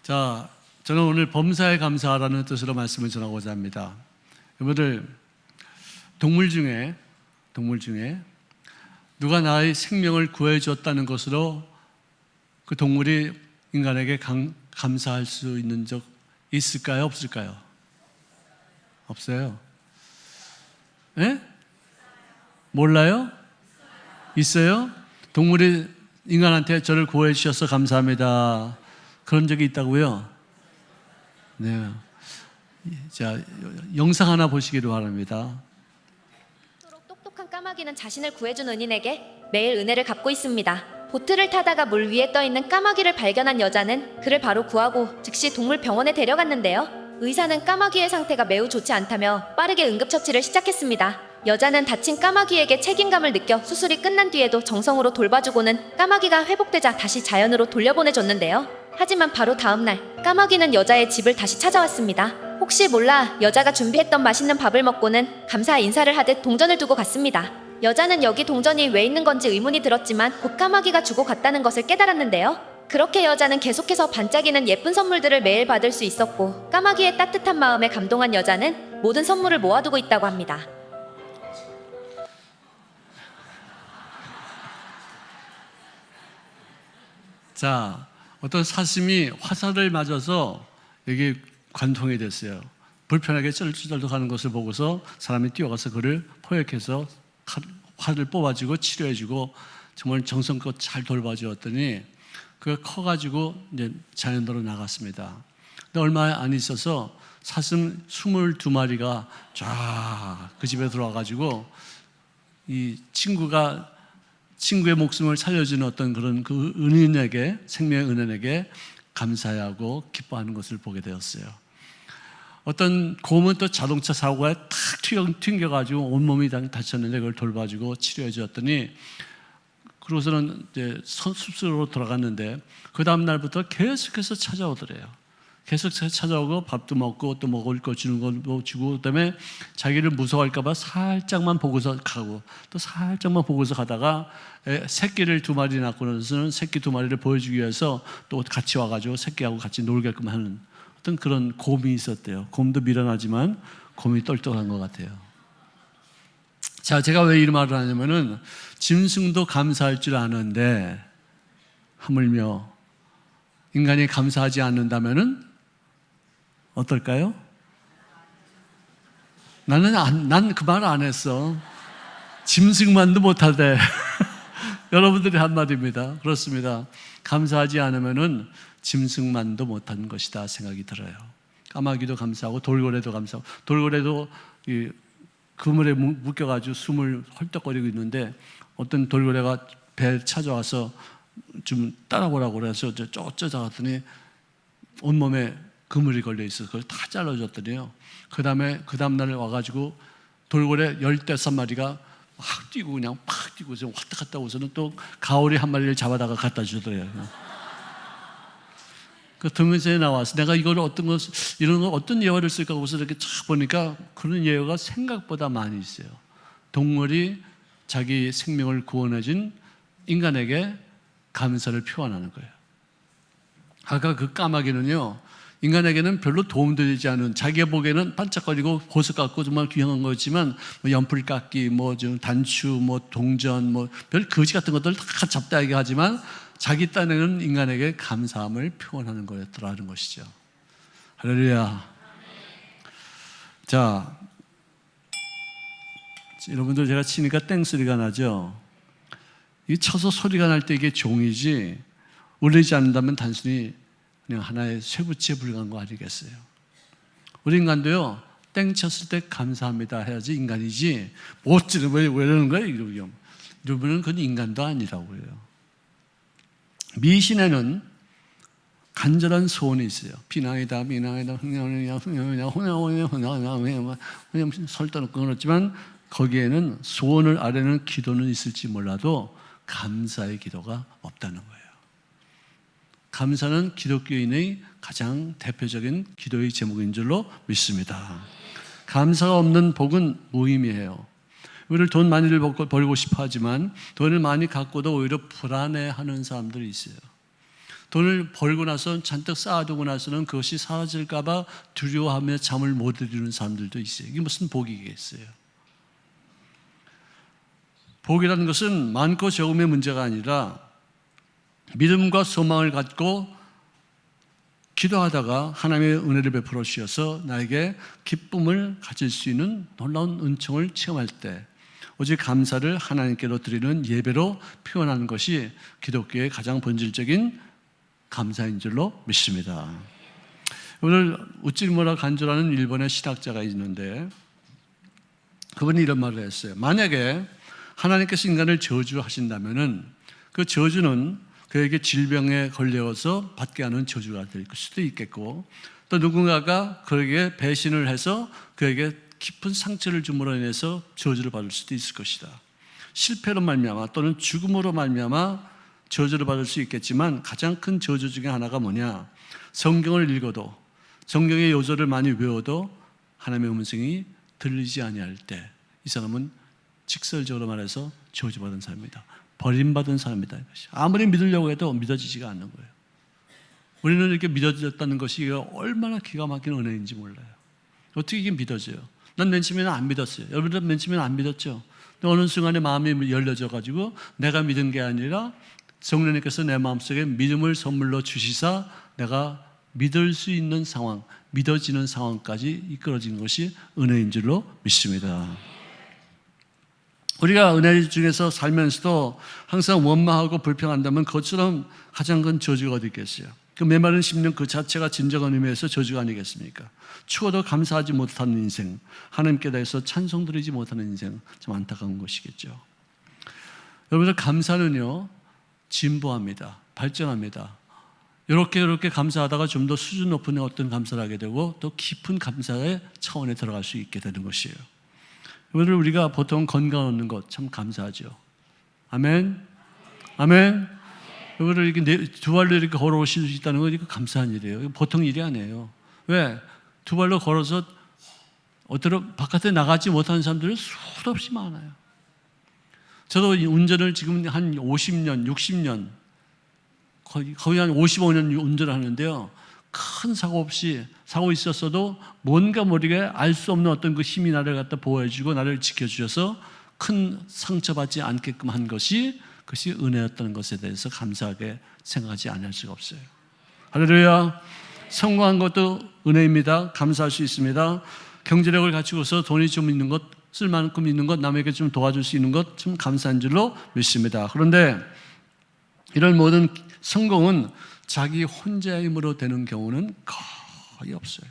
자, 저는 오늘 범사에 감사하라는 뜻으로 말씀을 전하고자 합니다. 여러분들, 동물 중에 누가 나의 생명을 구해줬다는 것으로 그 동물이 인간에게 감사할 수 있는 적 있을까요? 없을까요? 없어요. 예? 몰라요? 있어요? 동물이 인간한테 저를 구해 주셔서 감사합니다. 그런 적이 있다고요? 네. 자, 영상 하나 보시기를 바랍니다. 똑똑한 까마귀는 자신을 구해준 은인에게 매일 은혜를 갚고 있습니다. 보트를 타다가 물 위에 떠있는 까마귀를 발견한 여자는 그를 바로 구하고 즉시 동물병원에 데려갔는데요. 의사는 까마귀의 상태가 매우 좋지 않다며 빠르게 응급처치를 시작했습니다. 여자는 다친 까마귀에게 책임감을 느껴 수술이 끝난 뒤에도 정성으로 돌봐주고는 까마귀가 회복되자 다시 자연으로 돌려보내줬는데요. 하지만 바로 다음날 까마귀는 여자의 집을 다시 찾아왔습니다. 혹시 몰라 여자가 준비했던 맛있는 밥을 먹고는 감사 인사를 하듯 동전을 두고 갔습니다. 여자는 여기 동전이 왜 있는 건지 의문이 들었지만 곧 까마귀가 주고 갔다는 것을 깨달았는데요. 그렇게 여자는 계속해서 반짝이는 예쁜 선물들을 매일 받을 수 있었고, 까마귀의 따뜻한 마음에 감동한 여자는 모든 선물을 모아두고 있다고 합니다. 자, 어떤 사슴이 화살을 맞아서 여기 관통이 됐어요. 불편하게 쩔쩔쩔 하는 것을 보고서 사람이 뛰어가서 그를 포획해서 활을 뽑아주고 치료해주고 정말 정성껏 잘 돌봐주었더니 그가 커가지고 이제 자연으로 나갔습니다. 근데 얼마 안 있어서 사슴 22마리가 쫙 그 집에 들어와가지고 이 친구의 목숨을 살려주는 어떤 그런 그 은인에게, 생명의 은인에게 감사하고 기뻐하는 것을 보게 되었어요. 어떤 곰은 또 자동차 사고에 탁 튕겨가지고 온몸이 다쳤는데 그걸 돌봐주고 치료해 주었더니 그러고서는 이제 숲속으로 돌아갔는데 그 다음 날부터 계속해서 찾아오더래요. 계속해서 찾아오고 밥도 먹고 또 먹을 거 주는 거 주고 그다음에 자기를 무서워할까 봐 살짝만 보고서 가고 또 살짝만 보고서 가다가 새끼를 2마리 낳고 나서는 새끼 2마리를 보여주기 위해서 또 같이 와가지고 새끼하고 같이 놀게끔 하는 어떤 그런 곰이 있었대요. 곰도 미련하지만 곰이 똘똘한 것 같아요. 자, 제가 왜 이 말을 하냐면은 짐승도 감사할 줄 아는데 하물며 인간이 감사하지 않는다면은 어떨까요? 난 그 말 안 했어. 짐승만도 못하대. 여러분들이 한 말입니다. 그렇습니다. 감사하지 않으면은 짐승만도 못한 것이다 생각이 들어요. 까마귀도 감사하고 돌고래도 감사하고 돌고래도 이 그물에 묶여가지고 숨을 헐떡거리고 있는데 어떤 돌고래가 배 찾아와서 좀 따라오라고 그래서 쫓아갔더니 온몸에 그물이 걸려있어서 그걸 다 잘라줬더니요. 그 다음날 와가지고 돌고래 15마리가 막 뛰고 그냥 팍 뛰고 왔다 갔다 오고서는 또 가오리 한 마리를 잡아다가 갖다 주더래요. 그 동영상에 나와서 내가 이런 어떤 예화를 쓸까 하고서 이렇게 쫙 보니까 그런 예화가 생각보다 많이 있어요. 동물이 자기 생명을 구원해준 인간에게 감사를 표현하는 거예요. 아까 그 까마귀는요, 인간에게는 별로 도움도 되지 않은, 자기가 보기에는 반짝거리고 보석 같고 정말 귀한 거였지만 연필 깎기, 단추, 동전, 별 거지 같은 것들 다 잡다하게 하지만 자기 딴에는 인간에게 감사함을 표현하는 거였더라는 것이죠. 할렐루야. 자, 여러분들 제가 치니까 땡 소리가 나죠? 이 쳐서 소리가 날 때 이게 종이지 울리지 않는다면 단순히 그냥 하나의 쇠붙이에 불과한 거 아니겠어요? 우리 인간도요, 땡 쳤을 때 감사합니다 해야지 인간이지 못 지르면 왜 이러는 거예요? 이러면 그건 인간도 아니라고요. 미신에는 간절한 소원이 있어요. 비나이다, 설득은 끊었지만 거기에는 소원을 아래는 기도는 있을지 몰라도 감사의 기도가 없다는 거예요. 감사는 기독교인의 가장 대표적인 기도의 제목인 줄로 믿습니다. 감사가 없는 복은 무의미해요. 우리를 돈 많이 벌고 싶어 하지만 돈을 많이 갖고도 오히려 불안해하는 사람들이 있어요. 돈을 벌고 나서 잔뜩 쌓아두고 나서는 그것이 사라질까 봐 두려워하며 잠을 못 이루는 사람들도 있어요. 이게 무슨 복이겠어요? 복이라는 것은 많고 적음의 문제가 아니라 믿음과 소망을 갖고 기도하다가 하나님의 은혜를 베풀어 주셔서 나에게 기쁨을 가질 수 있는 놀라운 은총을 체험할 때 오직 감사를 하나님께로 드리는 예배로 표현하는 것이 기독교의 가장 본질적인 감사인 줄로 믿습니다. 오늘 우찌무라 간조라는 일본의 신학자가 있는데 그분이 이런 말을 했어요. 만약에 하나님께서 인간을 저주하신다면은 그 저주는 그에게 질병에 걸려서 받게 하는 저주가 될 수도 있겠고, 또 누군가가 그에게 배신을 해서 그에게 깊은 상처를 줌으로 인해서 저주를 받을 수도 있을 것이다. 실패로 말미암아 또는 죽음으로 말미암아 저주를 받을 수 있겠지만 가장 큰 저주 중에 하나가 뭐냐? 성경을 읽어도 성경의 요절을 많이 외워도 하나님의 음성이 들리지 아니할 때 이 사람은 직설적으로 말해서 저주받은 사람입니다. 버림받은 사람이다. 아무리 믿으려고 해도 믿어지지가 않는 거예요. 우리는 이렇게 믿어졌다는 것이 얼마나 기가 막힌 은혜인지 몰라요. 어떻게 이게 믿어져요? 난 맨 처음에는 안 믿었어요. 여러분들 맨 처음에는 안 믿었죠? 근데 어느 순간에 마음이 열려져가지고 내가 믿은 게 아니라 성령님께서 내 마음속에 믿음을 선물로 주시사 내가 믿을 수 있는 상황, 믿어지는 상황까지 이끌어진 것이 은혜인 줄로 믿습니다. 우리가 은혜 중에서 살면서도 항상 원망하고 불평한다면 그것처럼 가장 큰 저주가 어디 있겠어요? 그 메마른 심령 그 자체가 진정한 의미에서 저주가 아니겠습니까? 추워도 감사하지 못하는 인생, 하나님께 대해서 찬송 드리지 못하는 인생, 참 안타까운 것이겠죠. 여러분들 감사는요 진보합니다. 발전합니다. 이렇게 감사하다가 좀 더 수준 높은 어떤 감사를 하게 되고 또 깊은 감사의 차원에 들어갈 수 있게 되는 것이에요. 여러분들 우리가 보통 건강 얻는 것 참 감사하죠. 아멘. 아멘. 여러분들 이렇게 두 발로 이렇게 걸어오실 수 있다는 건 이거 감사한 일이에요. 이거 보통 일이 아니에요. 왜? 두 발로 걸어서 어디로 바깥에 나가지 못하는 사람들은 수도 없이 많아요. 저도 운전을 지금 한 50년, 60년, 거의 한 55년 운전을 하는데요. 큰 사고 없이 사고 있었어도 뭔가 모르게 알 수 없는 어떤 그 힘이 나를 갖다 보호해주고 나를 지켜주셔서 큰 상처받지 않게끔 한 것이 그것이 은혜였다는 것에 대해서 감사하게 생각하지 않을 수가 없어요. 할렐루야. 성공한 것도 은혜입니다. 감사할 수 있습니다. 경제력을 갖추고서 돈이 좀 있는 것, 쓸 만큼 있는 것, 남에게 좀 도와줄 수 있는 것 참 감사한 줄로 믿습니다. 그런데 이런 모든 성공은 자기 혼자의 힘으로 되는 경우는 거의 없어요.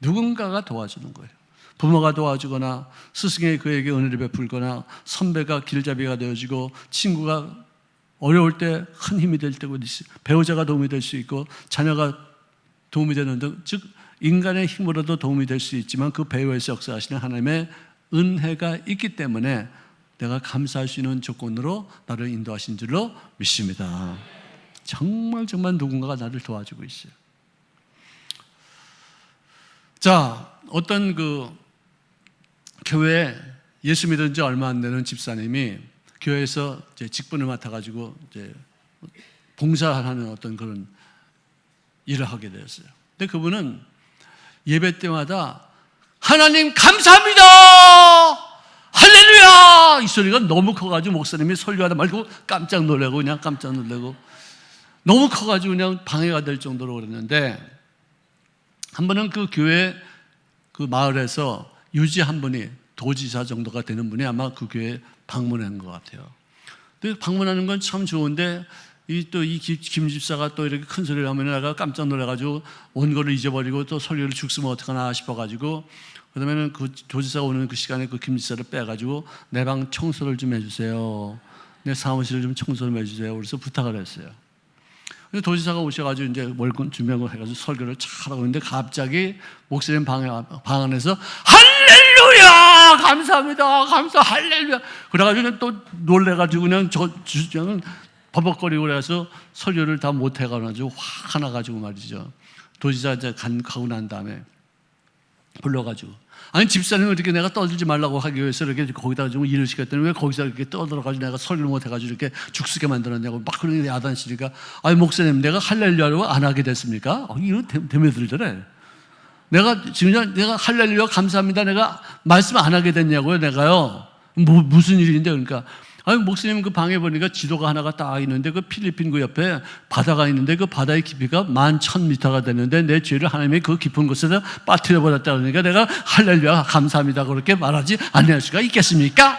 누군가가 도와주는 거예요. 부모가 도와주거나 스승이 그에게 은혜를 베풀거나 선배가 길잡이가 되어주고 친구가 어려울 때 큰 힘이 될 때가 있어요. 배우자가 도움이 될 수 있고 자녀가 도움이 되는 등 즉 인간의 힘으로도 도움이 될 수 있지만 그 배후에서 역사하시는 하나님의 은혜가 있기 때문에 내가 감사할 수 있는 조건으로 나를 인도하신 줄로 믿습니다. 정말 누군가가 나를 도와주고 있어요. 자, 어떤 그 교회에 예수 믿은 지 얼마 안 되는 집사님이 교회에서 이제 직분을 맡아가지고 이제 봉사하는 어떤 그런 일을 하게 되었어요. 근데 그분은 예배 때마다 하나님 감사합니다! 할렐루야! 이 소리가 너무 커가지고 목사님이 설교하다 말고 깜짝 놀라고 너무 커가지고 그냥 방해가 될 정도로 그랬는데 한 번은 그 교회 그 마을에서 유지 한 분이 도지사 정도가 되는 분이 아마 그 교회에 방문한 것 같아요. 근데 방문하는 건 참 좋은데 이 김 집사가 또 이렇게 큰 소리를 하면 내가 깜짝 놀라가지고 원고를 잊어버리고 또 설교를 죽쓰면 어떡하나 싶어가지고 그다음에는 그 도지사가 오는 그 시간에 그 김 집사를 빼가지고 내 방 청소를 좀 해주세요. 내 사무실을 좀 청소를 해주세요. 그래서 부탁을 했어요. 근데 도지사가 오셔가지고 이제 월권 준비한 거 해가지고 설교를 잘 하고 있는데 갑자기 목사님 방 안에서 할렐루야! 감사합니다! 할렐루야! 그래가지고 또 놀래가지고 그냥 그냥 버벅거리고 그래서 설교를 다 못해가지고 화가 나가지고 말이죠. 도지사 이제 가고 난 다음에 불러가지고 아니 집사님은 이렇게 내가 떠들지 말라고 하기 위해서 이렇게 거기다가 좀 일을 시켰더니 왜 거기서 이렇게 떠들어가지고 내가 설교를 못해가지고 이렇게 죽쓰게 만들었냐고 막 그런 야단치니까, 아니 목사님 내가 할렐루야로 안 하게 됐습니까? 이거 대매들더래. 내가 지금 내가 할렐루야 감사합니다 내가 말씀 안 하게 됐냐고요 내가요. 무슨 일인데? 그러니까 아니 목사님 그 방에 보니까 지도가 하나가 딱 있는데 그 필리핀 그 옆에 바다가 있는데 그 바다의 깊이가 11,000m가 되는데 내 죄를 하나님이 그 깊은 곳에서 빠뜨려 버렸다 그러니까 내가 할렐루야 감사합니다 그렇게 말하지 않을 수가 있겠습니까?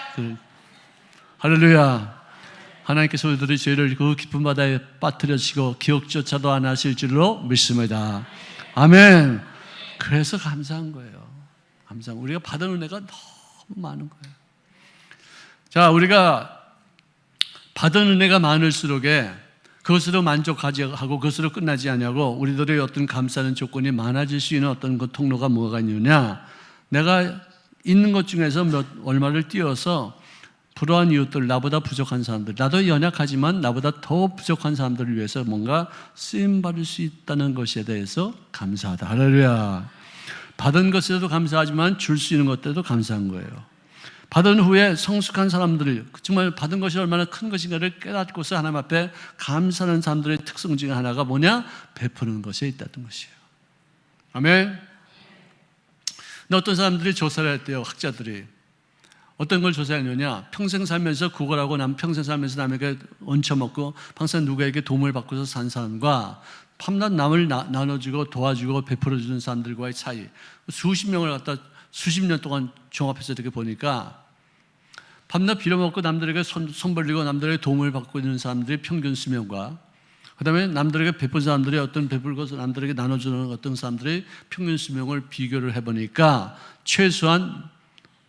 할렐루야. 하나님께서 우리들의 죄를 그 깊은 바다에 빠뜨려주시고 기억조차도 안 하실 줄로 믿습니다. 아멘. 그래서 감사한 거예요. 감사한. 우리가 받은 은혜가 너무 많은 거예요. 자, 우리가 받은 은혜가 많을수록에 그것으로 만족하지 하고 그것으로 끝나지 않냐고 우리들의 어떤 감사하는 조건이 많아질 수 있는 어떤 그 통로가 뭐가 있느냐. 내가 있는 것 중에서 얼마를 띄워서 불우한 이웃들, 나보다 부족한 사람들, 나도 연약하지만 나보다 더 부족한 사람들을 위해서 뭔가 쓰임받을 수 있다는 것에 대해서 감사하다. 할렐루야. 받은 것에도 감사하지만 줄 수 있는 것들도 감사한 거예요. 받은 후에 성숙한 사람들이 정말 받은 것이 얼마나 큰 것인가를 깨닫고서 하나님 앞에 감사하는 사람들의 특성 중에 하나가 뭐냐? 베푸는 것에 있다는 것이에요. 아멘. 근데 어떤 사람들이 조사를 했대요. 학자들이. 어떤 걸 조사했느냐? 평생 살면서 구걸하고 평생 살면서 남에게 얹혀먹고 항상 누구에게 도움을 받고서 산 사람과 밤낮 남을 나눠주고 도와주고 베풀어주는 사람들과의 차이. 수십 명을 갖다 수십 년 동안 종합해서 이렇게 보니까 밤낮 빌어먹고 남들에게 손 벌리고 남들에게 도움을 받고 있는 사람들의 평균 수명과 그 다음에 남들에게 베푼 사람들의 어떤 베풀고 남들에게 나눠주는 어떤 사람들의 평균 수명을 비교를 해보니까 최소한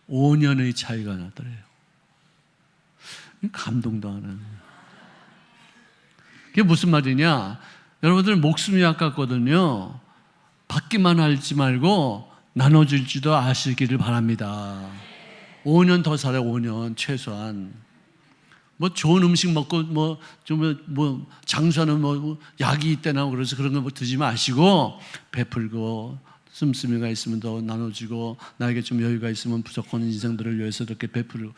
5년의 차이가 나더래요. 감동도 하는. 그게 무슨 말이냐? 여러분들 목숨이 아깝거든요. 받기만 하지 말고 나눠줄지도 아시기를 바랍니다. 5년 더 살아요. 5년 최소한. 뭐 좋은 음식 먹고 뭐 장수하는 뭐 약이 있대나 그래서 그런 거 뭐 드지 마시고 베풀고 씀씀이가 있으면 더 나눠주고 나에게 좀 여유가 있으면 부족한 인생들을 위해서 이렇게 베풀고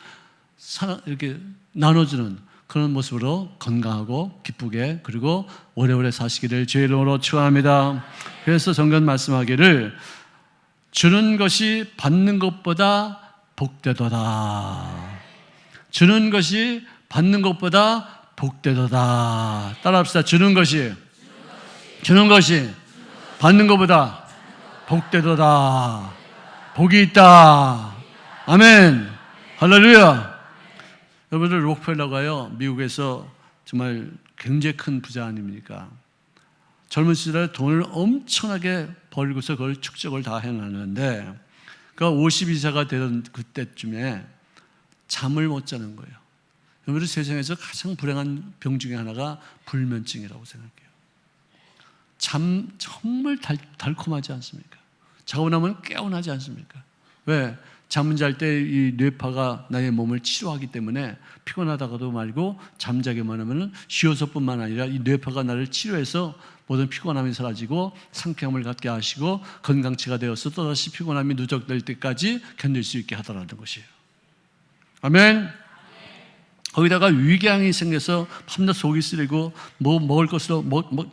이렇게 나눠주는 그런 모습으로 건강하고 기쁘게 그리고 오래오래 사시기를 주의 이름으로 축원합니다. 그래서 성경 말씀하기를 주는 것이 받는 것보다 복되도다. 주는 것이 받는 것보다 복되도다. 따라합시다. 주는 것이 받는 것보다 복되도다. 복이 있다. 아멘. 할렐루야. 여러분들 록펠러가요 미국에서 정말 굉장히 큰 부자 아닙니까? 젊은 시절에 돈을 엄청나게 벌고서 그걸 축적을 다 해놨는데 그가 52세가 되던 그때쯤에 잠을 못 자는 거예요. 여러분들 세상에서 가장 불행한 병 중에 하나가 불면증이라고 생각해요. 잠 정말 달콤하지 않습니까? 자고 나면 개운하지 않습니까? 왜? 잠을 잘 때 이 뇌파가 나의 몸을 치료하기 때문에 피곤하다가도 말고 잠자기만 하면 쉬어서뿐만 아니라 이 뇌파가 나를 치료해서 모든 피곤함이 사라지고 상쾌함을 갖게 하시고 건강체가 되어서 또다시 피곤함이 누적될 때까지 견딜 수 있게 하더라는 것이에요. 아멘. 거기다가 위궤양이 생겨서 밤낮 속이 쓰리고 뭐 먹을 것으로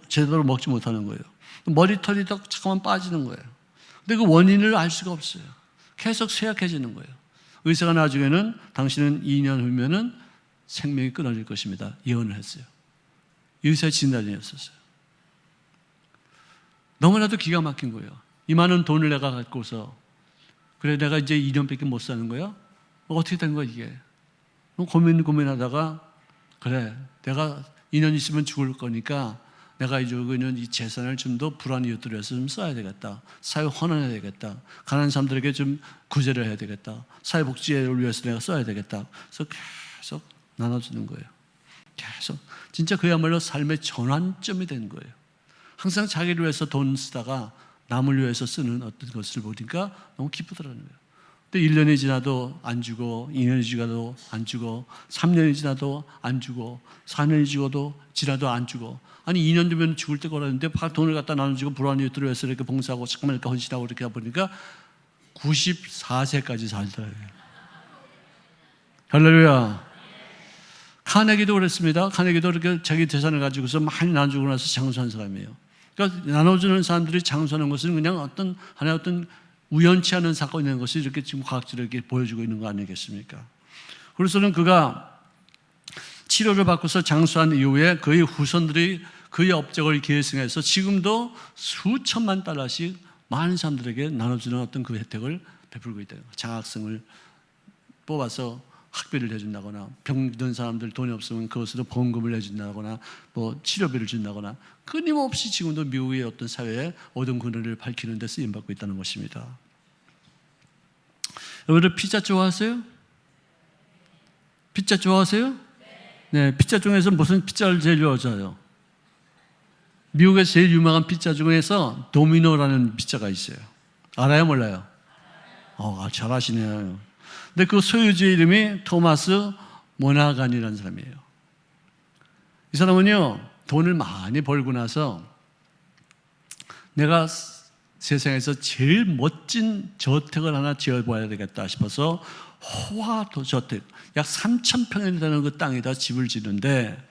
제대로 먹지 못하는 거예요. 머리털이 더 잠깐만 빠지는 거예요. 근데 그 원인을 알 수가 없어요. 계속 쇠약해지는 거예요. 의사가 나중에는 당신은 2년 후면은 생명이 끊어질 것입니다. 예언을 했어요. 의사의 진단이었었어요. 너무나도 기가 막힌 거예요. 이 많은 돈을 내가 갖고서 그래 내가 이제 2년밖에 못 사는 거야? 어떻게 된 거야 이게? 고민하다가 그래 내가 2년 있으면 죽을 거니까 내가 가지고 있는 이 재산을 좀 더 불우한 이웃들을 위해서 좀 써야 되겠다. 사회 헌원해야 되겠다. 가난한 사람들에게 좀 구제를 해야 되겠다. 사회복지를 위해서 내가 써야 되겠다. 그래서 계속 나눠주는 거예요. 계속 진짜 그야말로 삶의 전환점이 된 거예요. 항상 자기를 위해서 돈 쓰다가 남을 위해서 쓰는 어떤 것을 보니까 너무 기쁘더라는 거예요. 근데 1년이 지나도 안 주고 2년이 지나도 안 주고 3년이 지나도 안 주고 4년이 지나도 안 주고 아니 2년 되면 죽을 때가 오라는데 돈을 갖다 나눠주고 불우한 이웃들을 위해서 이렇게 봉사하고 잠깐만 이렇게 헌신하고 이렇게 하다 보니까 94세까지 살더라고요. 할렐루야. 카네기도 그랬습니다. 카네기도 이렇게 자기 재산을 가지고서 많이 나눠주고 나서 장수한 사람이에요. 그러니까 나눠주는 사람들이 장수하는 것은 그냥 하나의 어떤 우연치 않은 사건이 있는 것이 이렇게 지금 과학적으로 이렇게 보여주고 있는 거 아니겠습니까? 그래서는 그가 치료를 받고서 장수한 이후에 그의 후손들이 그의 업적을 계승해서 지금도 수천만 달러씩 많은 사람들에게 나눠주는 어떤 그 혜택을 베풀고 있다. 장학생을 뽑아서 학비를 해준다거나, 병든 사람들 돈이 없으면 그것으로 보험금을 해준다거나, 뭐 치료비를 준다거나, 끊임없이 지금도 미국의 어떤 사회에 어떤 근원을 밝히는 데 쓰임받고 있다는 것입니다. 여러분들 피자 좋아하세요? 피자 좋아하세요? 네, 피자 중에서 무슨 피자를 제일 좋아하세요? 미국에서 제일 유명한 피자 중에서 도미노라는 피자가 있어요. 알아요, 몰라요? 잘 아시네요. 근데 그 소유주의 이름이 토마스 모나간이라는 사람이에요. 이 사람은요, 돈을 많이 벌고 나서 내가 세상에서 제일 멋진 저택을 하나 지어봐야 되겠다 싶어서 호화도 저택, 약 3,000평이 되는 그 땅에다 집을 짓는데,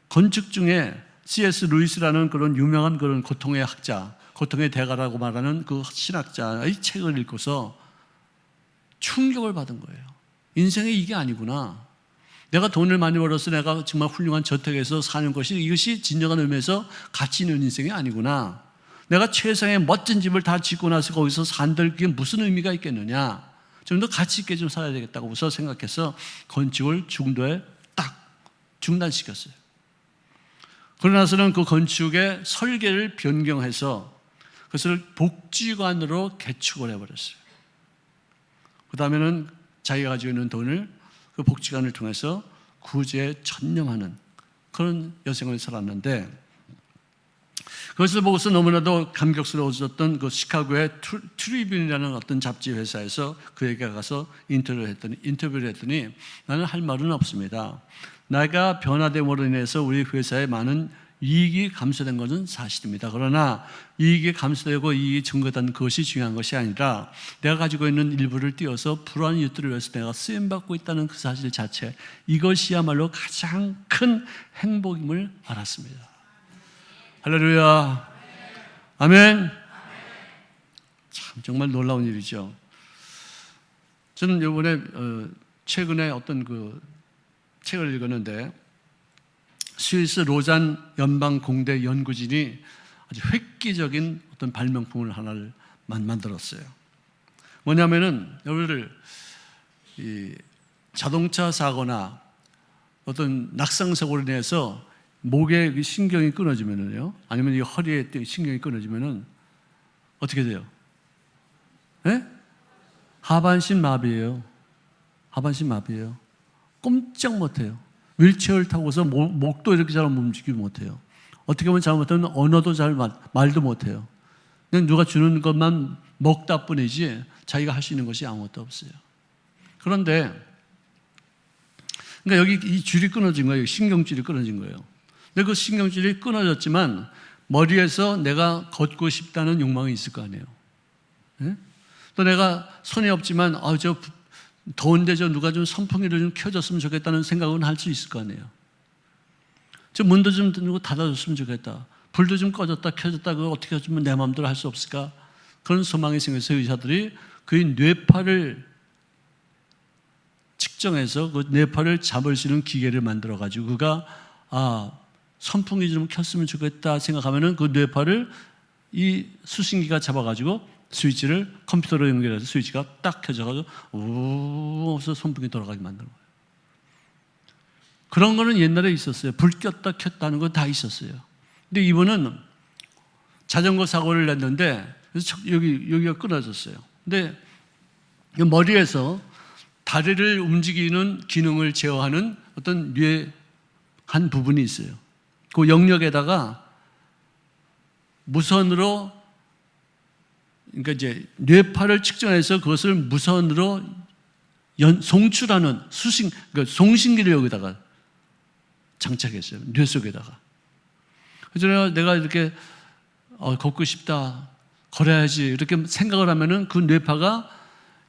건축 중에 C.S. 루이스라는 그런 유명한 그런 고통의 학자, 고통의 대가라고 말하는 그 신학자의 책을 읽고서 충격을 받은 거예요. 인생이 이게 아니구나. 내가 돈을 많이 벌어서 내가 정말 훌륭한 저택에서 사는 것이, 이것이 진정한 의미에서 가치 있는 인생이 아니구나. 내가 최상의 멋진 집을 다 짓고 나서 거기서 산들 그게 무슨 의미가 있겠느냐. 좀 더 가치 있게 좀 살아야 되겠다고 우선 생각해서 건축을 중도에 딱 중단시켰어요. 그러고 나서는 그 건축의 설계를 변경해서 그것을 복지관으로 개축을 해버렸어요. 그 다음에는 자기가 가지고 있는 돈을 그 복지관을 통해서 구제에 전념하는 그런 여생을 살았는데, 그것을 보고서 너무나도 감격스러워졌던 그 시카고의 트리뷴이라는 어떤 잡지 회사에서 그에게 가서 인터뷰를 했더니 나는 할 말은 없습니다. 내가 변화됨으로 인해서 우리 회사에 많은 이익이 감소된 것은 사실입니다. 그러나 이익이 감소되고 이익이 증가된 것이 중요한 것이 아니라 내가 가지고 있는 일부를 띄워서 불우한 이웃들을 위해서 내가 쓰임받고 있다는 그 사실 자체, 이것이야말로 가장 큰 행복임을 알았습니다. 할렐루야. 아멘. 참 정말 놀라운 일이죠. 저는 이번에 최근에 어떤 그 책을 읽었는데, 스위스 로잔 연방공대 연구진이 아주 획기적인 어떤 발명품을 하나를 만들었어요. 뭐냐면은 여러분들 이 자동차 사고나 어떤 낙상사고로 인해서 목에 신경이 끊어지면은요, 아니면 이 허리에 신경이 끊어지면은 어떻게 돼요? 네? 하반신 마비예요. 하반신 마비예요. 꼼짝 못해요. 휠체어를 타고서 목도 이렇게 잘 움직이지 못해요. 어떻게 보면 잘못하면 언어도 잘 말도 못해요. 그냥 누가 주는 것만 먹다 뿐이지 자기가 할 수 있는 것이 아무것도 없어요. 그런데 그러니까 여기 이 줄이 끊어진 거예요. 신경줄이 끊어진 거예요. 근데 그 신경줄이 끊어졌지만 머리에서 내가 걷고 싶다는 욕망이 있을 거 아니에요. 네? 또 내가 손이 없지만 저 더운데 누가 좀 선풍기를 좀 켜줬으면 좋겠다는 생각은 할 수 있을 거 아니에요. 저 문도 좀 닫아줬으면 좋겠다. 불도 좀 꺼졌다 켜졌다 그거 어떻게 해주면 내 마음대로 할 수 없을까? 그런 소망이 생겨서 의사들이 그의 뇌파를 측정해서 그 뇌파를 잡을 수 있는 기계를 만들어가지고 그가 선풍기 좀 켰으면 좋겠다 생각하면은 그 뇌파를 이 수신기가 잡아가지고 스위치를 컴퓨터로 연결해서 스위치가 딱 켜져가지고 우서 선풍기 돌아가게 만드는 거예요. 그런 거는 옛날에 있었어요. 불 꼈다 켰다 하는 거 다 있었어요. 근데 이분은 자전거 사고를 냈는데 그래서 여기가 끊어졌어요. 근데 머리에서 다리를 움직이는 기능을 제어하는 어떤 뇌 한 부분이 있어요. 그 영역에다가 무선으로, 그러니까 이제 뇌파를 측정해서 그것을 무선으로 송출하는 그러니까 송신기를 여기다가 장착했어요. 뇌 속에다가. 그래서 내가 이렇게 걷고 싶다. 걸어야지 이렇게 생각을 하면은 그 뇌파가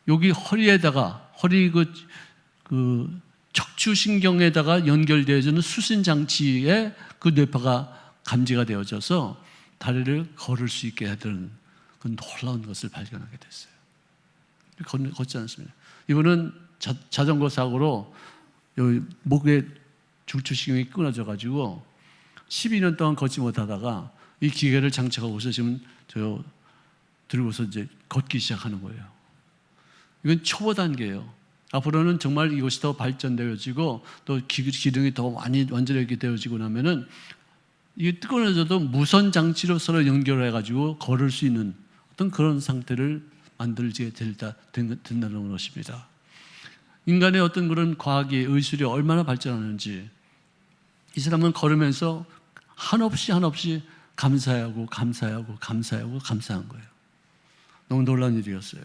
여기 허리에다가 허리 그 척추신경에다가 연결되어지는 수신장치에 그 뇌파가 감지가 되어져서 다리를 걸을 수 있게 하던 그 놀라운 것을 발견하게 됐어요. 걷지 않습니다. 이분은 자전거 사고로 여기 목에 중추신경이 끊어져 가지고 12년 동안 걷지 못하다가 이 기계를 장착하고서 지금 들고서 이제 걷기 시작하는 거예요. 이건 초보 단계예요. 앞으로는 정말 이것이 더 발전되어지고 또 기능이 더 많이 완전하게 되어지고 나면은 이게 끊어져도 무선 장치로 서로 연결해 가지고 걸을 수 있는 어떤 그런 상태를 만들게 된다는 것입니다. 인간의 어떤 그런 과학이 의술이 얼마나 발전하는지 이 사람은 걸으면서 한없이 감사하고 감사한 거예요. 너무 놀라운 일이었어요.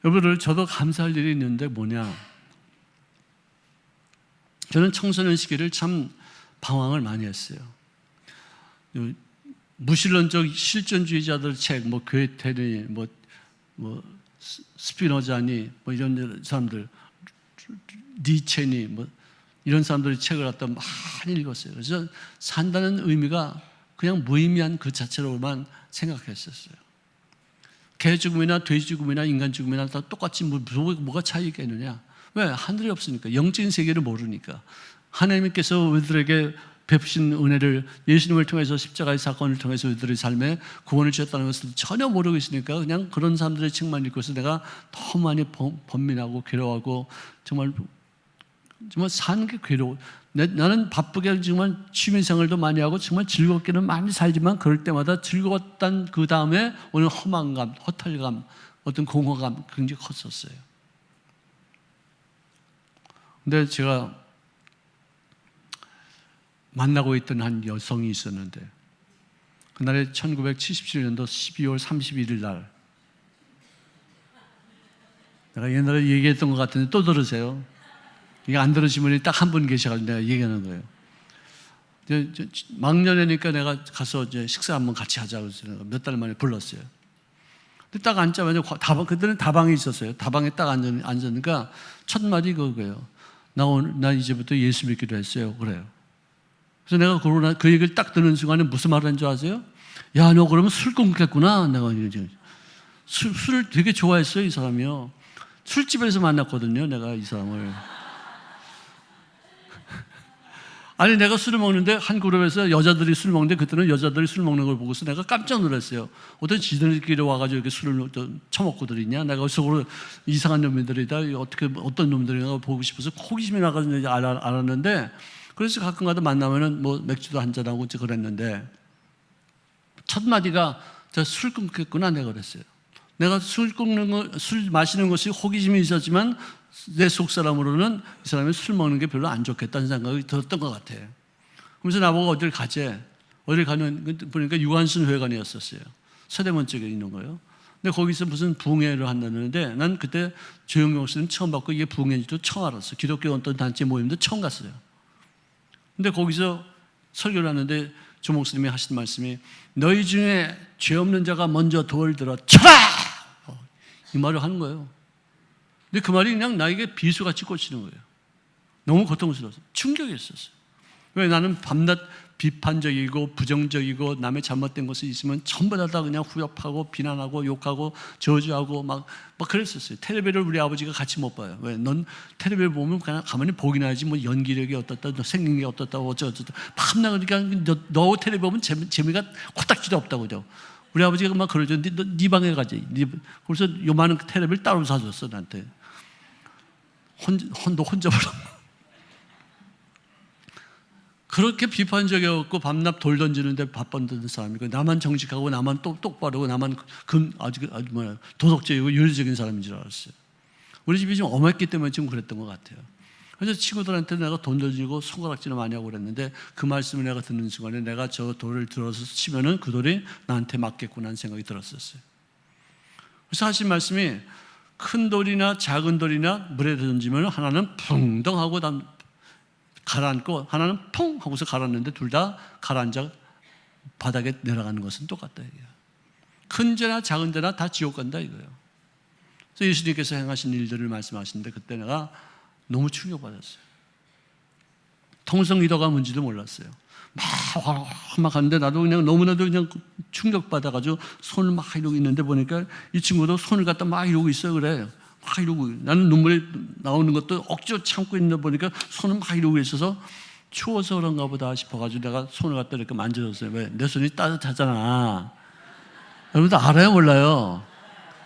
여러분들, 저도 감사할 일이 있는데 뭐냐? 저는 청소년 시기를 참 방황을 많이 했어요. 무신론적 실존주의자들 책, 뭐 괴테니, 뭐 스피노자니, 뭐 이런 사람들, 니체니, 뭐 이런 사람들이 책을 갖다 많이 읽었어요. 그래서 산다는 의미가 그냥 무의미한 그 자체로만 생각했었어요. 개 죽음이나 돼지 죽음이나 인간 죽음이나 다 똑같이 뭐가 차이가 있느냐? 왜? 하늘이 없으니까, 영적인 세계를 모르니까. 하나님께서 우리들에게 베푸신 은혜를 예수님을 통해서 십자가의 사건을 통해서 우리들의 삶에 구원을 주셨다는 것을 전혀 모르고 있으니까 그냥 그런 사람들의 책만 읽고서 내가 너무 많이 번민하고 괴로워하고 정말 사는 게 괴로워. 나는 바쁘게 정말 취미생활도 많이 하고 정말 즐겁게는 많이 살지만 그럴 때마다 즐거웠던 그 다음에 오는 허망감, 허탈감, 어떤 공허감 굉장히 컸었어요. 근데 제가 만나고 있던 한 여성이 있었는데 그날에 1977년도 12월 31일 날 내가 옛날에 얘기했던 것 같은데 또 들으세요. 이게 안 들으신 분이 딱 한 분 계셔가지고 내가 얘기하는 거예요. 막년이니까 내가 가서 이제 식사 한번 같이 하자고 해서 몇 달 만에 불렀어요. 근데 딱 앉자마자 그때는 다방이 있었어요. 다방에 딱 앉으니까 첫 마디 그거예요. 나 이제부터 예수 믿기로 했어요. 그래요. 그래서 내가 그 얘기를 딱 듣는 순간에 무슨 말을 한 줄 아세요? 야, 너 그러면 술 끊겠구나. 내가 술을 되게 좋아했어요, 이 사람이요. 술집에서 만났거든요, 내가 이 사람을. 아니, 내가 술을 먹는데 한 그룹에서 여자들이 술 먹는데 그때는 여자들이 술 먹는 걸 보고서 내가 깜짝 놀랐어요. 어떤 지들끼리 와가지고 이렇게 술을 처먹고들 있냐? 내가 속으로 이상한 놈들이다. 어떤 놈들인가 보고 싶어서 호기심이 나가지고 알았는데 그래서 가끔가다 만나면은 뭐 맥주도 한잔하고 그랬는데 첫 마디가 저 술 끊겠구나 내가 그랬어요. 내가 술 마시는 것이 호기심이 있었지만 내 속사람으로는 이 사람이 술 먹는 게 별로 안 좋겠다는 생각이 들었던 것 같아요. 그래서 나보고 어딜 가는 보니까 유한순 회관이었었어요. 서대문 쪽에 있는 거예요. 근데 거기서 무슨 부흥회를 한다는데 난 그때 조영경 씨는 처음 봤고 이게 부흥회인지도 처음 알았어요. 기독교 어떤 단체 모임도 처음 갔어요. 근데 거기서 설교를 하는데 조 목사님이 하신 말씀이 너희 중에 죄 없는 자가 먼저 돌 들어 쳐라! 이 말을 하는 거예요. 근데 그 말이 그냥 나에게 비수같이 꽂히는 거예요. 너무 고통스러워서 충격이 있었어요. 왜? 나는 밤낮 비판적이고 부정적이고 남의 잘못된 것이 있으면 전부 다 그냥 후협하고 비난하고 욕하고 저주하고 막 그랬었어요. 텔레비를 우리 아버지가 같이 못 봐요. 왜? 넌 텔레비를 보면 그냥 가만히 보기나 하지 뭐 연기력이 어떻다, 너 생긴 게 어떻다, 어쩌다. 밤낮 그러니까 너 텔레비 보면 재미가 코딱지도 없다고 그죠. 우리 아버지가 막 그러죠. 네 방에 가지. 그래서 요만한 텔레비를 따로 사줬어 나한테. 혼자 보라. 그렇게 비판적이었고 밤낮 돌 던지는데 바빴던 사람이고 나만 정직하고 나만 똑바르고 나만 아주 도덕적이고 윤리적인 사람인 줄 알았어요. 우리 집이 좀 엄했기 때문에 지금 그랬던 것 같아요. 그래서 친구들한테 내가 돈 던지고 손가락질을 많이 하고 그랬는데 그 말씀을 내가 듣는 순간에 내가 저 돌을 들어서 치면은 그 돌이 나한테 맞겠구나 하는 생각이 들었었어요. 그래서 하신 말씀이 큰 돌이나 작은 돌이나 물에 던지면 하나는 붕덩 하고 가라앉고 하나는 퐁 하고서 가라앉는데 둘 다 가라앉아 바닥에 내려가는 것은 똑같다 이거예요. 큰 죄나 작은 죄나 다 지옥 간다 이거예요. 그래서 예수님께서 행하신 일들을 말씀하시는데 그때 내가 너무 충격받았어요. 통성 기도가 뭔지도 몰랐어요. 막 하는데 나도 그냥 너무나도 그냥 충격받아가지고 손을 막 이러고 있는데 보니까 이 친구도 손을 갖다 막 이러고 있어요. 그래. 막 이러고. 나는 눈물이 나오는 것도 억지로 참고 있는 데 보니까 손을 막 이러고 있어서 추워서 그런가 보다 싶어가지고 내가 손을 갖다 이렇게 만져줬어요. 왜? 내 손이 따뜻하잖아. 여러분들 알아요? 몰라요?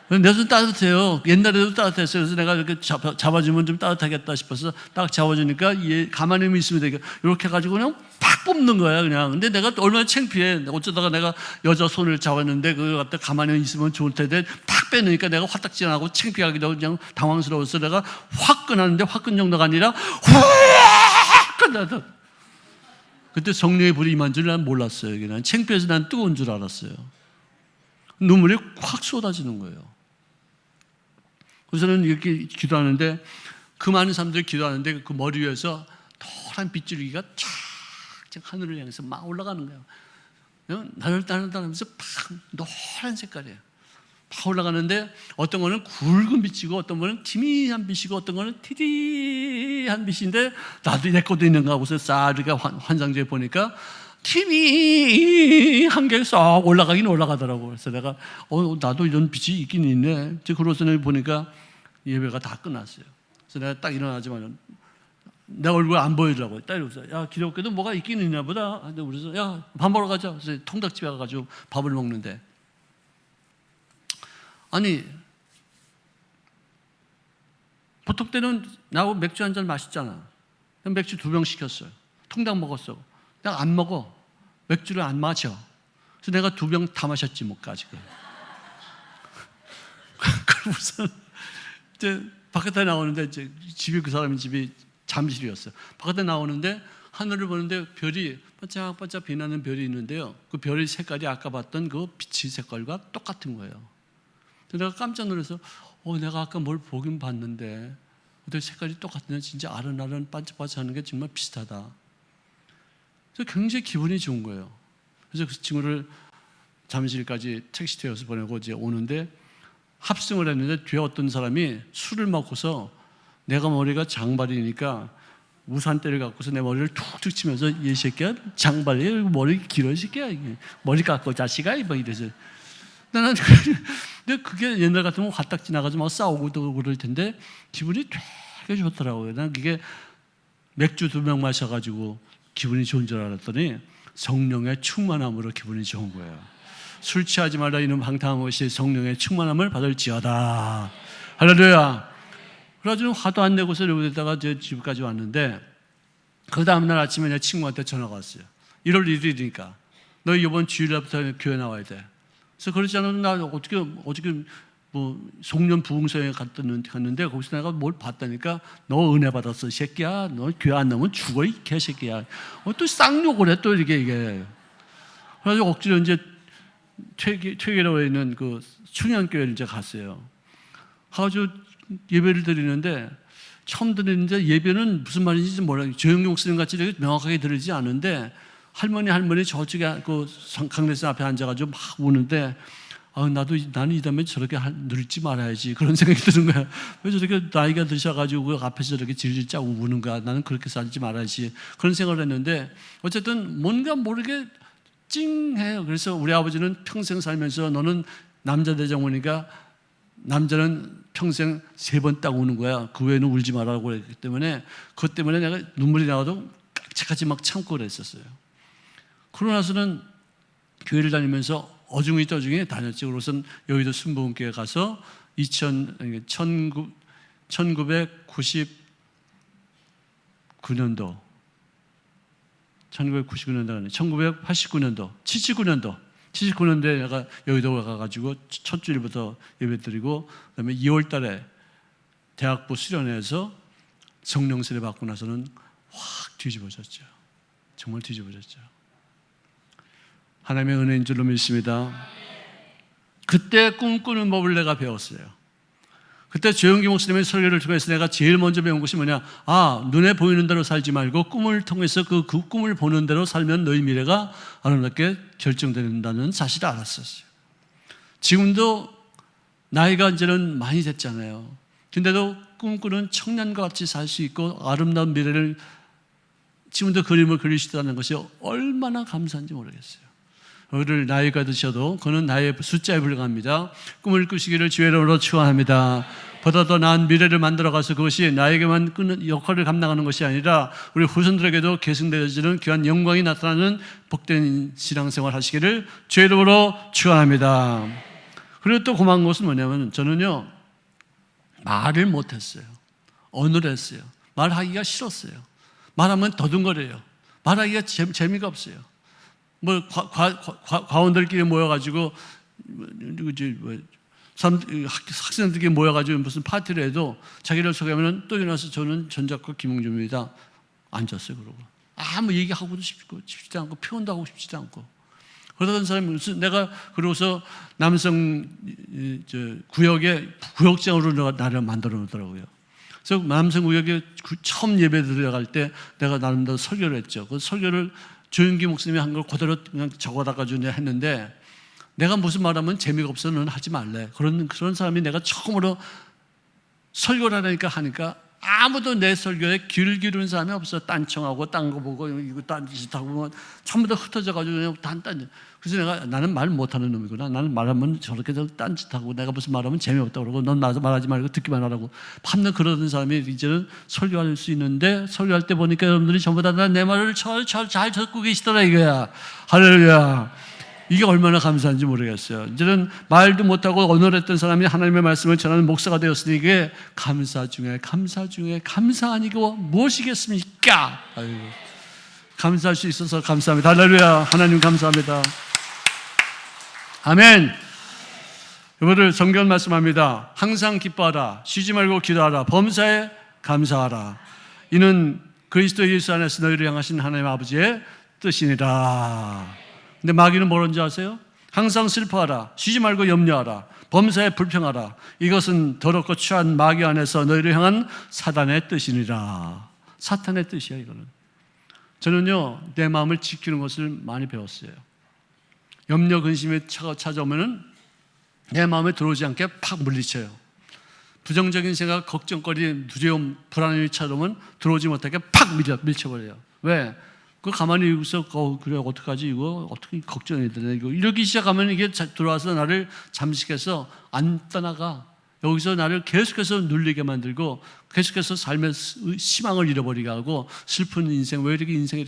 내 손 따뜻해요. 옛날에도 따뜻했어요. 그래서 내가 이렇게 잡아주면 좀 따뜻하겠다 싶어서 딱 잡아주니까 얘 가만히 있으면 되게 이렇게 해가지고 그냥 팍 뽑는 거야 그냥. 근데 내가 얼마나 창피해. 어쩌다가 내가 여자 손을 잡았는데 그걸 갖다 가만히 있으면 좋을 텐데 팍 빼놓으니까 내가 화딱지나고 창피하기도 하고 그냥 당황스러워서 내가 확 끊었는데 확 끈 정도가 아니라 확 끊었다. 그때 성령의 불이 임한 줄 난 몰랐어요. 난 창피해서 난 뜨거운 줄 알았어요. 눈물이 확 쏟아지는 거예요. 그래서는 이렇게 기도하는데 그 많은 사람들이 기도하는데 그 머리 위에서 노란 빗줄기가 쫙 하늘을 향해서 막 올라가는 거예요. 나를 따르면서 팍 노란 색깔이에요. 막 올라가는데 어떤 거는 굵은 빛이고 어떤 거는 희미한 빛이고 어떤 거는 티리한 빛인데 나도 내 것도 있는가 하고서 싹 이렇게 환상지에 보니까 희미한 게 싹 올라가긴 올라가더라고. 그래서 내가 나도 이런 빛이 있긴 있네. 그러고서는 보니까 예배가 다 끝났어요. 그래서 내가 딱 일어나지만 내 얼굴 안 보이더라고요. 딱 이러면서 야 기독교도 뭐가 있긴 있나 보다. 근데 그래서 야 밥 먹으러 가자. 그래서 통닭집에 가가지고 밥을 먹는데 아니 보통 때는 나하고 맥주 한 잔 마시잖아. 맥주 2병 시켰어요. 통닭 먹었어. 내가 안 먹어. 맥주를 안 마셔. 그래서 내가 2병 다 마셨지 뭐까지. 그러고서 이제 바깥에 나오는데 이제 집이 그 사람의 집이 잠실이었어요. 바깥에 나오는데 하늘을 보는데 별이 반짝반짝 빛나는 별이 있는데요. 그 별의 색깔이 아까 봤던 그 빛의 색깔과 똑같은 거예요. 그래서 내가 깜짝 놀라서 내가 아까 뭘 보긴 봤는데 근데 색깔이 똑같은데 진짜 아른아른 반짝반짝하는 게 정말 비슷하다. 그래서 굉장히 기분이 좋은 거예요. 그래서 그 친구를 잠실까지 택시 태워서 보내고 이제 오는데 합승을 했는데 뒤에 어떤 사람이 술을 먹고서 내가 머리가 장발이니까 우산대를 갖고서 내 머리를 툭툭 치면서 이 새끼야 장발이야 머리 길어 이 새끼야 머리 깎고 자식아 뭐 이래서 나는 근데 그게 옛날 같으면 화딱 지나가지고 막 싸우고도 그럴 텐데 기분이 되게 좋더라고요. 난 그게 맥주 2병 마셔가지고 기분이 좋은 줄 알았더니 성령의 충만함으로 기분이 좋은 거예요. 술 취하지 말라 이는 방탕한 것이 성령의 충만함을 받을지어다. 할렐루야. 그래가지고 화도 안 내고서 여기다가 제 집까지 왔는데 그 다음날 아침에 내 친구한테 전화가 왔어요. 1월 1일이니까 너 이번 주일날부터 교회 나와야 돼. 그래서 그러지 않으면 나 어떻게 뭐 송년 부흥회에 갔는데 거기서 내가 뭘 봤다니까 너 은혜 받았어 이 새끼야. 너 교회 안 나오면 죽어 이 개새끼야. 또 쌍욕을 해 또 이게. 그래서 억지로 이제 퇴계로에 있는 그 충현교회를 이제 갔어요. 가가지고 예배를 드리는데 처음 드리는데 예배는 무슨 말인지 몰라요. 조영기 목사님 같이 이렇게 명확하게 들리지 않은데 할머니 저쪽에 그 강대상 앞에 앉아가지고 막 우는데 나는 이 다음에 저렇게 늙지 말아야지 그런 생각이 드는 거야. 왜 저렇게 나이가 드셔가지고 그 앞에서 저렇게 질질 짜고 우는 거야. 나는 그렇게 살지 말아야지 그런 생각을 했는데 어쨌든 뭔가 모르게 찡해요. 그래서 우리 아버지는 평생 살면서 너는 남자 대장원이니까 남자는 평생 3번 딱 우는 거야. 그 외에는 울지 말라고 그랬기 때문에 그것 때문에 내가 눈물이 나와도 깍짝같이 막 참고 그랬었어요. 그러고 나서는 교회를 다니면서 어중이 떠중이 다녔지. 그러고선 여의도 순복음교회 가서 1999년도 79년도에 내가 여의도 가가지고 첫 주일부터 예배드리고 그다음에 2월 달에 대학부 수련회에서 성령 세례 받고 나서는 확 뒤집어졌죠. 정말 뒤집어졌죠. 하나님의 은혜인 줄로 믿습니다. 그때 꿈꾸는 법을 내가 배웠어요. 그때 조영기 목사님의 설교를 통해서 내가 제일 먼저 배운 것이 뭐냐? 눈에 보이는 대로 살지 말고 꿈을 통해서 그 꿈을 보는 대로 살면 너희 미래가 아름답게 결정된다는 사실을 알았었어요. 지금도 나이가 이제는 많이 됐잖아요. 근데도 꿈꾸는 청년과 같이 살 수 있고 아름다운 미래를 지금도 그림을 그리시다는 것이 얼마나 감사한지 모르겠어요. 오늘 나이가 드셔도 그는 나의 숫자에 불과합니다. 꿈을 꾸시기를 주의 이름으로 축원합니다. 보다 더 나은 미래를 만들어가서 그것이 나에게만 끄는 역할을 감당하는 것이 아니라 우리 후손들에게도 계승되어지는 귀한 영광이 나타나는 복된 신앙생활 하시기를 주의 이름으로 축원합니다. 그리고 또 고마운 것은 뭐냐면 저는요 말을 못했어요. 어눌했어요. 말하기가 싫었어요. 말하면 더듬거려요. 말하기가 재미가 없어요. 뭐 과원들끼리 모여가지고 학생들끼리 모여가지고 무슨 파티를 해도 자기를 소개하면 또 일어나서 저는 전작가 김용준입니다. 앉았어요. 그러고 아무 얘기하고도 싶지도 않고 표현도 하고 싶지도 않고 그러던 사람이 내가 그러고서 남성 구역의 구역장으로 나를 만들어 놓더라고요. 그래서 남성 구역에 처음 예배 들어갈 때 내가 나름대로 설교를 했죠. 그 설교를 조영기 목사님이 한 걸 그대로 그냥 적어다가지고 했는데 내가 무슨 말하면 재미가 없어서 너는 하지 말래. 그런 사람이 내가 처음으로 설교를 하니까 아무도 내 설교에 귀를 기르는 사람이 없어. 딴청하고 딴 거 보고 이거 딴짓하고 전부 다 흩어져가지고 그냥 딴. 그래서 나는 말 못하는 놈이구나. 나는 말하면 저렇게 딴짓하고 내가 무슨 말하면 재미없다고 그러고 넌 말하지 말고 듣기만 하라고 밤낮 그러던 사람이 이제는 설교할 수 있는데 설교할 때 보니까 여러분들이 전부 다 내 말을 잘 듣고 계시더라 이거야. 할렐루야. 이게 얼마나 감사한지 모르겠어요. 이제는 말도 못하고 어눌했던 사람이 하나님의 말씀을 전하는 목사가 되었으니 이게 감사 중에 감사 아니고 무엇이겠습니까? 아이고, 감사할 수 있어서 감사합니다. 할렐루야. 하나님 감사합니다. 아멘. 이거를 성경 말씀합니다. 항상 기뻐하라. 쉬지 말고 기도하라. 범사에 감사하라. 이는 그리스도 예수 안에서 너희를 향하신 하나님 아버지의 뜻이니라. 근데 마귀는 뭐라는지 아세요? 항상 슬퍼하라. 쉬지 말고 염려하라. 범사에 불평하라. 이것은 더럽고 추한 마귀 안에서 너희를 향한 사단의 뜻이니라. 사탄의 뜻이야 이거는. 저는요 내 마음을 지키는 것을 많이 배웠어요. 염려 근심이 찾아오면은 내 마음에 들어오지 않게 팍 물리쳐요. 부정적인 생각, 걱정거리, 두려움, 불안이 찾아오면 들어오지 못하게 팍 밀쳐버려요. 왜? 그 가만히 있어 그래 어떡하지 이거 어떻게 걱정이 되네 이거 이러기 시작하면 이게 들어와서 나를 잠식해서 안 떠나가. 여기서 나를 계속해서 눌리게 만들고 계속해서 삶의 희망을 잃어버리게 하고 슬픈 인생 왜 이렇게 인생이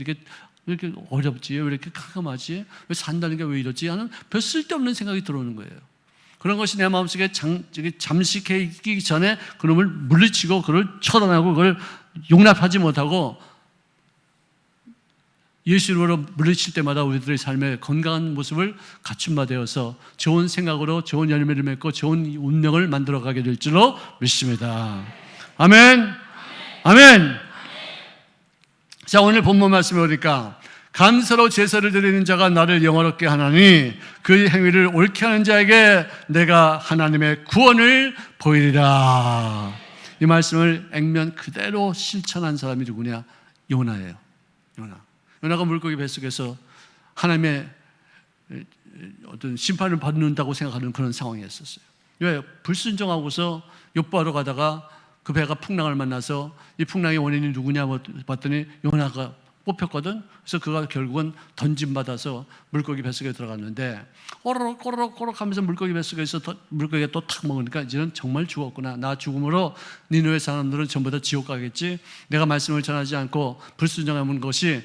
이렇게 어렵지 왜 이렇게 캄캄하지 왜 산다는 게 왜 이러지 하는 별 쓸데없는 생각이 들어오는 거예요. 그런 것이 내 마음속에 잠식하기 전에 그놈을 물리치고 그걸 처단하고 그걸 용납하지 못하고 예수 이름으로 물리칠 때마다 우리들의 삶의 건강한 모습을 갖춘 바 되어서 좋은 생각으로 좋은 열매를 맺고 좋은 운명을 만들어가게 될 줄로 믿습니다. 아멘. 아멘. 자, 오늘 본문 말씀에 보니까 감사로 제사를 드리는 자가 나를 영화롭게 하나니 그 행위를 옳게 하는 자에게 내가 하나님의 구원을 보이리라. 이 말씀을 액면 그대로 실천한 사람이 누구냐? 요나예요. 요나가 물고기 뱃속에서 하나님의 어떤 심판을 받는다고 생각하는 그런 상황이었었어요. 왜? 불순종하고서 욥보하러 가다가 그 배가 풍랑을 만나서 이 풍랑의 원인이 누구냐 봤더니 요나가 뽑혔거든. 그래서 그가 결국은 던짐받아서 물고기 뱃속에 들어갔는데 꼬르륵 하면서 물고기 뱃속에서 물고기가 또 탁 먹으니까 이제는 정말 죽었구나. 나 죽음으로 니느웨 사람들은 전부 다 지옥 가겠지. 내가 말씀을 전하지 않고 불순종하는 것이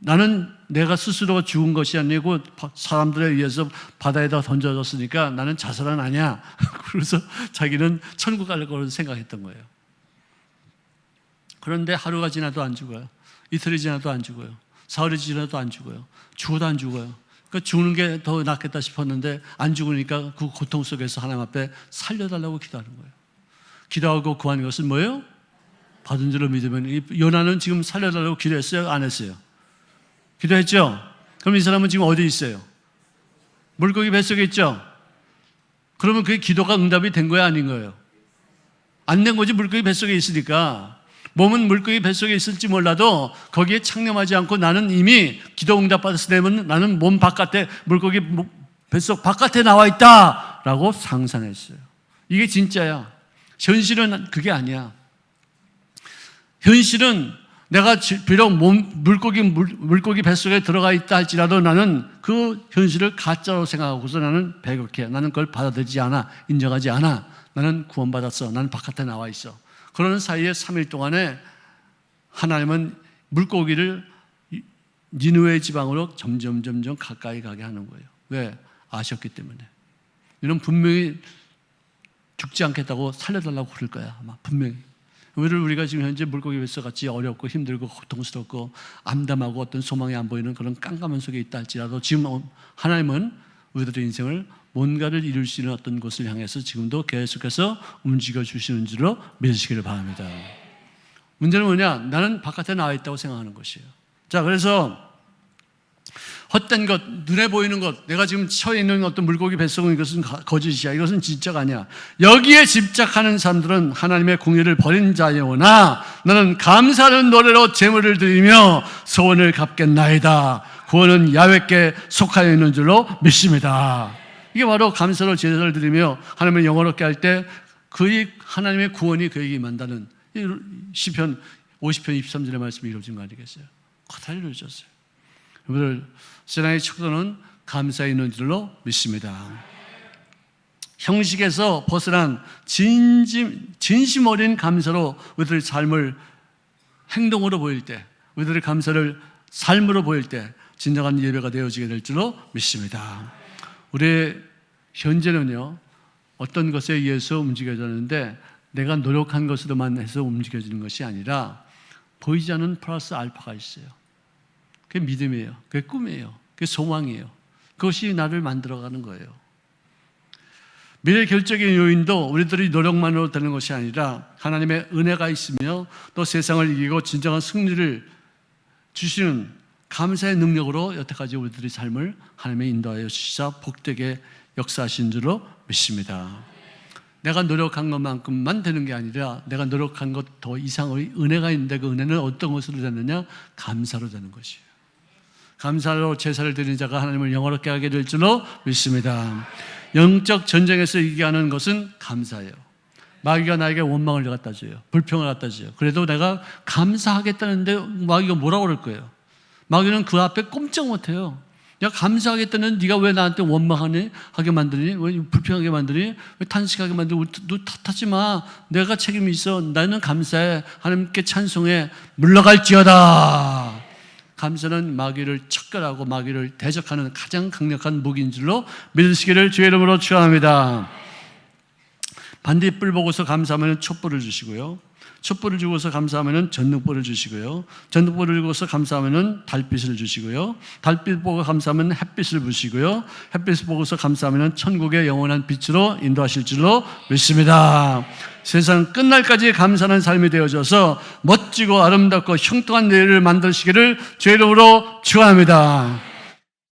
나는 내가 스스로 죽은 것이 아니고 사람들에 의해서 바다에다 던져졌으니까 나는 자살은 아니야. 그래서 자기는 천국 갈 거라고 생각했던 거예요. 그런데 하루가 지나도 안 죽어요. 이틀이 지나도 안 죽어요. 사흘이 지나도 안 죽어요. 죽어도 안 죽어요. 그러니까 죽는 게 더 낫겠다 싶었는데 안 죽으니까 그 고통 속에서 하나님 앞에 살려달라고 기도하는 거예요. 기도하고 구하는 것은 뭐예요? 받은 줄로 믿으면. 요나는 지금 살려달라고 기도했어요? 안 했어요? 기도했죠? 그럼 이 사람은 지금 어디 있어요? 물고기 뱃속에 있죠? 그러면 그게 기도가 응답이 된 거야? 아닌 거예요? 안 된 거지. 물고기 뱃속에 있으니까. 몸은 물고기 뱃속에 있을지 몰라도 거기에 창념하지 않고 나는 이미 기도 응답 받았으면 나는 몸 바깥에 물고기 뱃속 바깥에 나와 있다라고 상상했어요. 이게 진짜야. 현실은 그게 아니야. 현실은 내가 비록 물고기 뱃속에 들어가 있다 할지라도 나는 그 현실을 가짜로 생각하고서 나는 배격해. 나는 그걸 받아들이지 않아. 인정하지 않아. 나는 구원받았어. 나는 바깥에 나와 있어. 그러는 사이에 3일 동안에 하나님은 물고기를 니느웨 지방으로 점점 가까이 가게 하는 거예요. 왜? 아셨기 때문에. 이는 분명히 죽지 않겠다고 살려달라고 그럴 거야. 아마 분명히. 우리가 지금 현재 물고기 뱃속 같이 어렵고 힘들고 고통스럽고 암담하고 어떤 소망이 안 보이는 그런 깜깜한 속에 있다 할지라도 지금 하나님은 우리들의 인생을 뭔가를 이룰 수 있는 어떤 곳을 향해서 지금도 계속해서 움직여 주시는 줄로 믿으시기를 바랍니다. 문제는 뭐냐? 나는 바깥에 나와 있다고 생각하는 것이에요. 자, 그래서 헛된 것, 눈에 보이는 것, 내가 지금 처해 있는 어떤 물고기 뱃속은 이것은 거짓이야. 이것은 진짜가 아니야. 여기에 집착하는 사람들은 하나님의 공의를 버린 자여나 나는 감사하는 노래로 제물을 드리며 소원을 갚겠나이다. 구원은 야훼께 속하여 있는 줄로 믿습니다. 이게 바로 감사로 제사를 드리며 하나님을 영원롭게 할 때 그의 하나님의 구원이 그에게 임한다는 시편 50편 23절의 말씀이 이루어진 거 아니겠어요? 그다 이루어졌어요. 여러분들 신앙의 척도는 감사에 있는 줄로 믿습니다. 형식에서 벗어난 진심 어린 감사로 우리들의 삶을 행동으로 보일 때, 우리들의 감사를 삶으로 보일 때 진정한 예배가 되어지게 될 줄로 믿습니다. 우리의 현재는요, 어떤 것에 의해서 움직여졌는데 내가 노력한 것으로만 해서 움직여지는 것이 아니라 보이지 않는 플러스 알파가 있어요. 그게 믿음이에요. 그게 꿈이에요. 그게 소망이에요. 그것이 나를 만들어가는 거예요. 미래 결정의 요인도 우리들이 노력만으로 되는 것이 아니라 하나님의 은혜가 있으며 또 세상을 이기고 진정한 승리를 주시는 감사의 능력으로 여태까지 우리들의 삶을 하나님의 인도하여 주시사 복되게 역사하신 줄로 믿습니다. 내가 노력한 것만큼만 되는 게 아니라 내가 노력한 것 더 이상의 은혜가 있는데 그 은혜는 어떤 것으로 되느냐? 감사로 되는 것이에요. 감사로 제사를 드리는 자가 하나님을 영원롭게 하게 될 줄로 믿습니다. 영적 전쟁에서 이기하는 것은 감사예요. 마귀가 나에게 원망을 갖다 줘요. 불평을 갖다 줘요. 그래도 내가 감사하겠다는데 마귀가 뭐라고 그럴 거예요? 마귀는 그 앞에 꼼짝 못해요. 내가 감사하겠다는 네가 왜 나한테 원망하니? 하게 만드니? 왜 불평하게 만드니? 왜 탄식하게 만드니? 너 탓하지 마. 내가 책임이 있어. 나는 감사해. 하나님께 찬송해. 물러갈지어다. 감사는 마귀를 척결하고 마귀를 대적하는 가장 강력한 무기인 줄로 믿으시기를 주의 이름으로 축원합니다. 반딧불 보고서 감사하면 촛불을 주시고요. 촛불을 주고서 감사하면 전등불을 주시고요. 전등불을 주고서 감사하면 달빛을 주시고요. 달빛 보고 감사하면 햇빛을 부시고요. 햇빛을 보고서 감사하면 천국의 영원한 빛으로 인도하실 줄로 믿습니다. 세상 끝날까지 감사하는 삶이 되어져서 멋지고 아름답고 형통한 내일을 만드시기를 주의 이름으로 축원합니다.